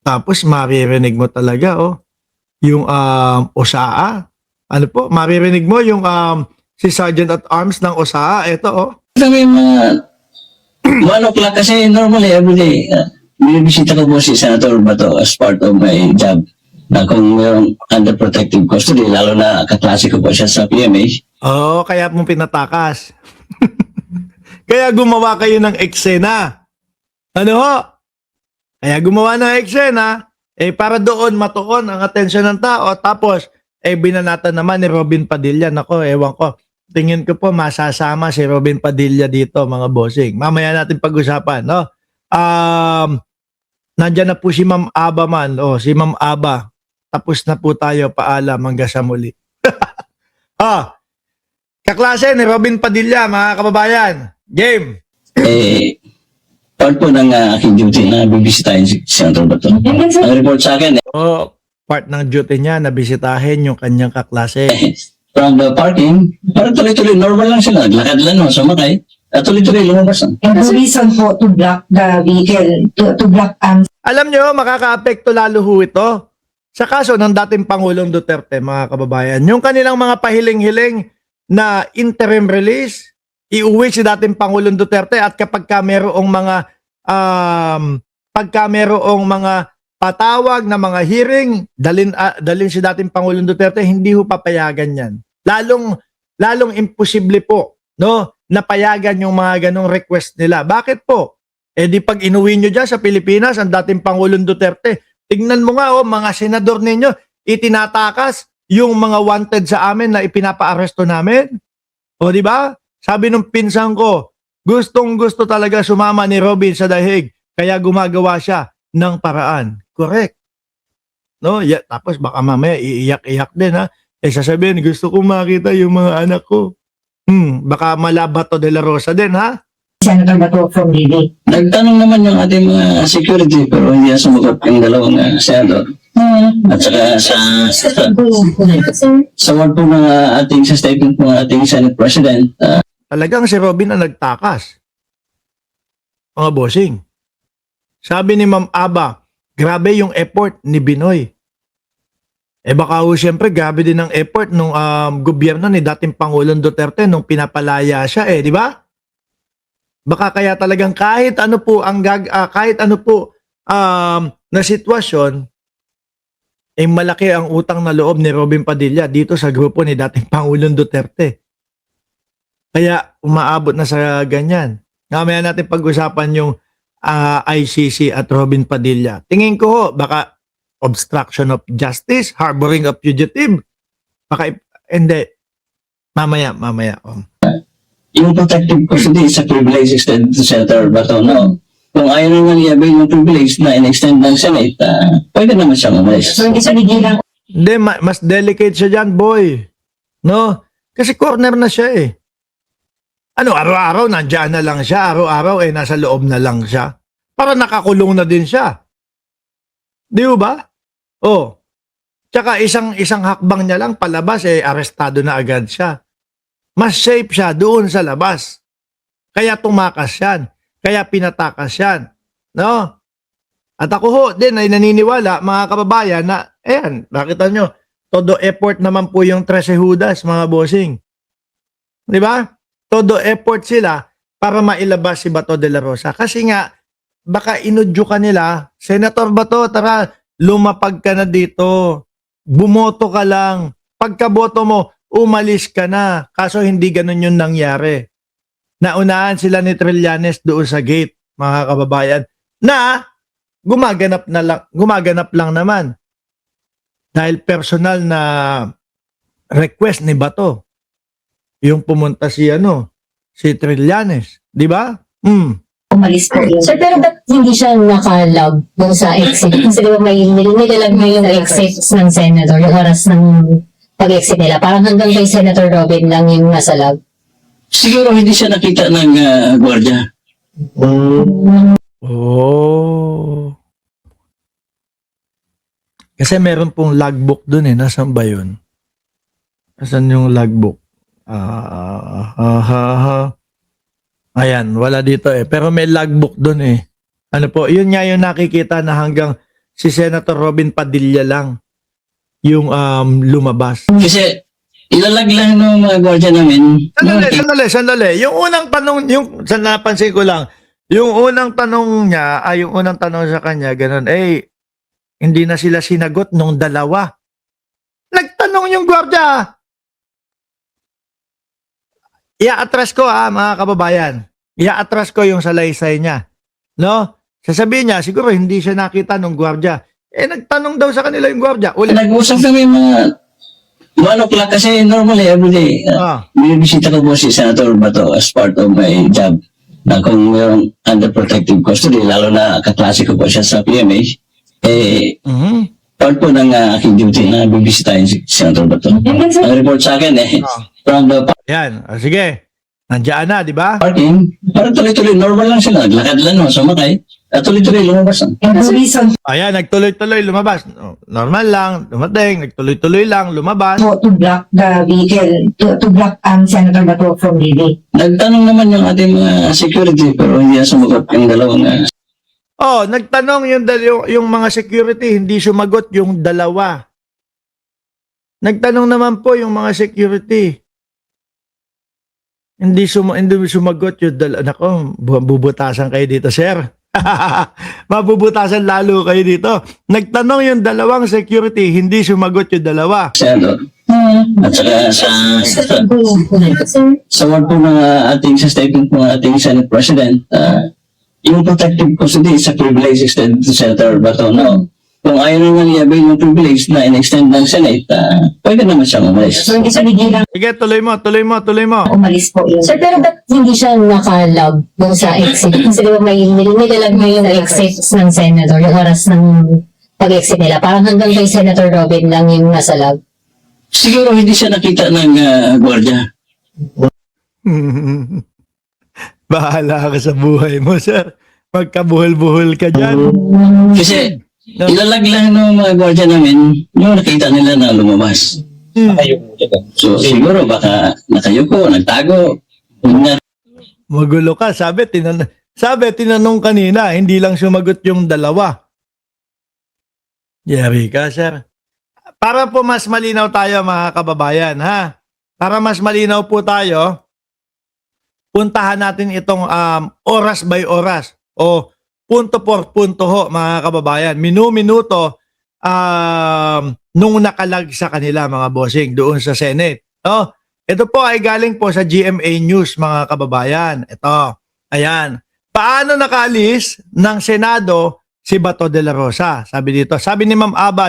Tapos maririnig mo talaga, yung OSAA. Ano po, maririnig mo yung si Sergeant at Arms ng OSAA. Ito, Kami mga 1 o'clock kasi normally everyday, binibisita ko po si Senator Bato as part of my job na kung mayroong under protective custody, lalo na kaklase ko po siya sa PMA. Kaya mo pinatakas. Kaya gumawa kayo ng eksena. Ano ho? Kaya gumawa ng eksena, para doon matuon ang atensyon ng tao. Tapos, binanatan naman ni Robin Padilla. Nako, ewan ko. Tingin ko po masasama si Robin Padilla dito, mga bossing. Mamaya natin pag-usapan, no? Nandyan na po si Ma'am Aba man. Si Ma'am Aba. Tapos na po tayo. Paalam hanggang sa muli. Kaklase ni Robin Padilla, mga kababayan. Game. Part po ng aking duty na bibisitahin si Senator Bato. Ang report sa akin, Part ng duty niya na bisitahin yung kanyang kaklase. from the parking, parang tuloy-tuloy, normal lang sila. Naglakad lang, sumakay. At tuloy-tuloy, lumabas lang. And the reason po to block the vehicle, to block Alam nyo, makaka-apekto lalo ho ito sa kaso ng dating Pangulong Duterte, mga kababayan. Yung kanilang mga pahiling-hiling na interim release, iuwi si dating Pangulong Duterte at kapag mayroong mga patawag na mga hearing, dalin si dating Pangulong Duterte, hindi ho papayagan yan. Lalong imposible po, no, napayagan yung mga ganong request nila. Bakit po? Di pag inuwi nyo dyan sa Pilipinas, ang dating Pangulong Duterte, tignan mo nga, mga senador ninyo, itinatakas yung mga wanted sa amin na ipinapa-aresto namin. Di ba? Sabi nung pinsan ko, gustong-gusto talaga sumama ni Robin sa dahig, kaya gumagawa siya ng paraan. Correct. No? Tapos baka mamaya iiyak-iyak din, ha? Sasabihin, gusto kong makita yung mga anak ko. Baka Malabato de la Rosa din, ha? Senator Bato from Lili. Nagtanong naman yung ating mga security, pero hindi na sumagot yung dalawang senador. At saka sa word po ng ating sa statement po ng ating Senate President, Talagang si Robin ang nagtakas. Mga bossing. Sabi ni Ma'am Aba, grabe yung effort ni Binoy. Baka ho siyempre grabe din ang effort nung gobyerno ni dating Pangulong Duterte nung pinapalaya siya, di ba? Baka kaya talagang kahit ano po na sitwasyon, malaki ang utang na loob ni Robin Padilla dito sa grupo ni dating Pangulong Duterte. Kaya umaabot na sa ganyan. Mamaya natin pag-usapan yung ICC at Robin Padilla. Tingin ko ho, baka obstruction of justice, harboring of fugitive. Baka, hindi. Mamaya. yung protective custody is a privilege extended to Senator Bato. No? Kung ayaw naman i-avail yung privilege na in-extend ng Senate, pwede naman siyang umalis. So, hindi sa bigilang Hindi, mas delicate siya dyan, boy. No? Kasi corner na siya araw-araw nandiyan na lang siya. Araw-araw nasa loob na lang siya. Para nakakulong na din siya. Di ba? Tsaka isang hakbang niya lang palabas, arestado na agad siya. Mas safe siya doon sa labas. Kaya tumakas yan. Kaya pinatakas yan. No? At ako ho din ay naniniwala, mga kababayan, na, nakita nyo, todo effort naman po yung 13 Judas, mga bossing. Di ba? Todo effort sila para mailabas si Bato de la Rosa. Kasi nga, baka inudyo ka nila, Senator Bato, tara, lumapag ka na dito. Bumoto ka lang. Pagkaboto mo, umalis ka na. Kaso hindi ganun yung nangyari. Naunahan sila ni Trillanes doon sa gate, mga kababayan, na gumaganap lang naman. Dahil personal na request ni Bato. Yung pumunta si Trillanes. Di ba? umalis po yun. Sir, pero ba't hindi siya nakalog dun sa exit? Kasi di ba may nilalag mo yung exit ng Senator, yung oras ng pag-exit nila. Parang hanggang kay Senator Robin lang yung nasa log. Siguro hindi siya nakita ng gwardiya. Kasi meron pong logbook dun Nasaan ba yun? Nasaan yung logbook? Ayan, wala dito Pero may logbook dun Ano po, yun nga yung nakikita na hanggang si Senator Robin Padilla lang yung lumabas. Kasi ilalag lang ng mga gwardiya namin. Sandali. Yung unang tanong, napansin ko lang, yung unang tanong niya, yung unang tanong sa kanya, ganun, hindi na sila sinagot nung dalawa. Nagtanong yung gwardiya. Ia-atras ko mga kababayan. Ia-atras ko yung salaysay niya. No? Sasabihin niya, siguro hindi siya nakita nung gwardiya. Nagtanong daw sa kanila yung gwardiya. Ulit. Nag-usap kami mga 1 o'clock kasi normally everyday. Binibisita ko po si Senator Bato as part of my job. Na kung mayroong under protective custody, lalo na kaklase ko po siya sa PMA, part po ng aking duty na bibisitahin si Senator Bato. Ang report sa akin from the Yan. Sige. Nandiyan na, di ba? parking, parang tuloy-tuloy, normal lang sila. Naglakad lang, sumakay. At tuloy-tuloy, lumabas lang. And the reason Ayan, nagtuloy-tuloy lumabas. Normal lang, dumating, nagtuloy-tuloy lang, lumabas. to block the vehicle, to block Senator Bato from leaving. Nagtanong naman yung ating mga security, pero hindi na sumagot yung dalawang Nagtanong yung mga security, hindi sumagot yung dalawa. Nagtanong naman po yung mga security. Hindi sumagot yung dalawa. Nako, bubutasan kayo dito, sir. Mabubutasan lalo kayo dito. Nagtanong yung dalawang security, hindi sumagot yung dalawa. Senator. At saka sa word po ng ating sa statement po ng ating Senate President, yung protective custody is a privilege extended to Senator Bato. No? Kung ayaw naman i-avail yung privilege na in-extend ng Senate, pwede naman siyang umalis. So hindi sa bigilang Sige, tuloy mo. umalis po yun. Sir, pero ba't hindi siya nakalog dun sa exit? Kasi di ba may nilalag mo yung exit ng senator, yung oras ng pag-exit nila. Parang hanggang kay Senator Robin lang yung nasa log. Siguro hindi siya nakita ng gwardiya. Bahala ka sa buhay mo, sir. Magkabuhol-buhol ka dyan. Kasi ilalag lang ng mga gwardiya namin yung nakita nila na lumabas. So siguro baka nakayuko, nagtago. Magulo ka. Sabi, tinanong kanina, hindi lang sumagot yung dalawa. Yari ka, sir. Para po mas malinaw tayo, mga kababayan, ha? Para mas malinaw po tayo, puntahan natin itong oras by oras o punto por punto ho, mga kababayan. Minuto nung nakalag sa kanila, mga bossing, doon sa Senate. Ito po ay galing po sa GMA News, mga kababayan. Ito, ayan. Paano nakaalis ng Senado si Bato de la Rosa? Sabi dito. Sabi ni Ma'am Aba,